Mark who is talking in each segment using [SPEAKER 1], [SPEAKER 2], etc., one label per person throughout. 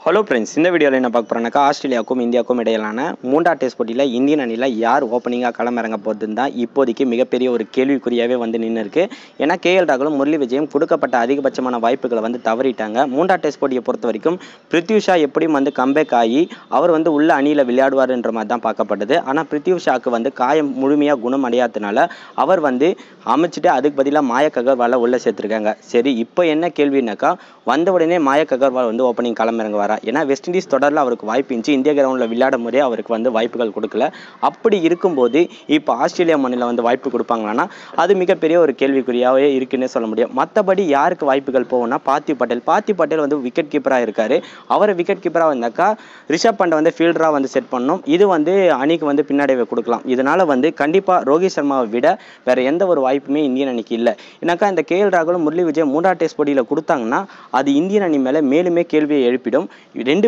[SPEAKER 1] Hello friends, இந்த வீடியோவில் என்ன பார்க்க போகிறோம்னாக்கா ஆஸ்திரேலியாவுக்கும் இந்தியாவுக்கும் இடையிலான மூன்றாவது டெஸ்ட் போட்டியில் இந்தியன் அணியில் யார் ஓப்பனிங்காக களமிறங்க போகுதுன்னு தான் இப்போதைக்கு மிகப்பெரிய ஒரு கேள்விக்குறியாகவே வந்து நின்று இருக்கு. ஏன்னா கேஎல் ராகுலும் முரளி விஜயும் கொடுக்கப்பட்ட அதிகபட்சமான வாய்ப்புகளை வந்து தவறிட்டாங்க. மூன்றாவது டெஸ்ட் போட்டியை பொறுத்த வரைக்கும் பிருத்வி ஷா எப்படியும் வந்து கம்பேக் ஆகி அவர் வந்து உள்ள அணியில் விளையாடுவார்ன்ற மாதிரி தான் பார்க்கப்பட்டது. ஆனால் பிருத்வி ஷாக்கு வந்து காயம் முழுமையாக குணம் அடையாததுனால அவர் வந்து அமைச்சிட்டு அதுக்கு பதிலாக மாயக் அகர்வாலை உள்ளே சேர்த்துருக்காங்க. சரி, இப்போ என்ன கேள்வினாக்கா வந்த உடனே மாயக் அகர்வால் வந்து ஓப்பனிங் களமிறங்குவார். ஏன்னா வெஸ்ட் இண்டீஸ் தொடரில் அவருக்கு வாய்ப்பு இருந்துச்சு, இந்திய கிரவுண்டில் விளையாட முறையே அவருக்கு வந்து வாய்ப்புகள் கொடுக்கல. அப்படி இருக்கும்போது இப்போ ஆஸ்திரேலியா மண்ணில் வந்து வாய்ப்பு கொடுப்பாங்களான்னா அது மிகப்பெரிய ஒரு கேள்விக்குறியாகவே இருக்குன்னே சொல்ல முடியும். மற்றபடி யாருக்கு வாய்ப்புகள் போகும்னா பார்த்திவ் பட்டேல் வந்து விக்கெட் கீப்பராக இருக்காரு. அவரை விக்கெட் கீப்பராக வந்தாக்கா ரிஷப் பண்டை வந்து ஃபீல்டராக வந்து செட் பண்ணணும். இது வந்து அணிக்கு வந்து பின்னாடியே கொடுக்கலாம். இதனால வந்து கண்டிப்பாக ரோஹித் சர்மாவை விட வேற எந்த ஒரு வாய்ப்புமே இந்தியன் அணிக்கு இல்லை. ஏன்னாக்கா இந்த கேஎல் ராகுலும் முரளி விஜய் மூன்றாவது டெஸ்ட் போட்டியில் கொடுத்தாங்கன்னா அது இந்தியன் அணி மேலே மேலுமே கேள்வியை எழுப்பிடும். ரெண்டு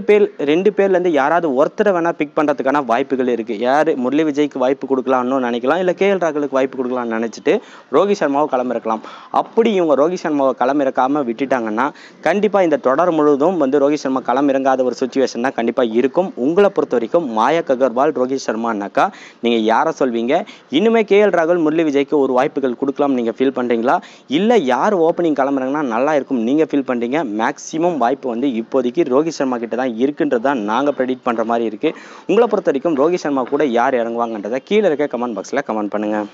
[SPEAKER 1] பேர்லேருந்து யாராவது ஒருத்தரை வேணால் பிக் பண்ணுறதுக்கான வாய்ப்புகள் இருக்குது. யார் முரளி விஜய்க்கு வாய்ப்பு கொடுக்கலாம்னு நினைக்கலாம், இல்லை கேஎல் ராகுலுக்கு வாய்ப்பு கொடுக்கலாம்னு நினச்சிட்டு ரோஹித் சர்மாவை களமிறக்கலாம். அப்படி இவங்க ரோஹித் சர்மாவை களமிறக்காமல் விட்டுட்டாங்கன்னா கண்டிப்பாக இந்த தொடர் முழுவதும் வந்து ரோஹித் சர்மா களமிறங்காத ஒரு சுச்சுவேஷன் தான் கண்டிப்பாக இருக்கும். உங்களை பொறுத்த வரைக்கும் மாயக் அகர்வால் ரோஹித் சர்மானாக்கா நீங்கள் யாரை சொல்வீங்க? இன்னுமே கேஎல் ராகுல் முரளி விஜய்க்கு ஒரு வாய்ப்புகள் கொடுக்கலாம் நீங்கள் ஃபீல் பண்ணுறீங்களா? இல்லை யார் ஓப்பனிங் களமிறங்கினா நல்லா இருக்கும் நீங்கள் ஃபீல் பண்ணுறீங்க? மேக்ஸிமம் வாய்ப்பு வந்து இப்போதைக்கு ரோஹித் சர்மா கிட்ட தான் இருக்குன்றது தான் நாங்கள் ப்ரெடிக்ட் பண்ணுற மாதிரி இருக்குது. உங்களை பொறுத்த வரைக்கும் ரோஹித் சர்மா கூட யார் இறங்குவாங்கன்றதை கீழே இருக்க கமெண்ட் பாக்ஸில் கமெண்ட் பண்ணுங்கள்.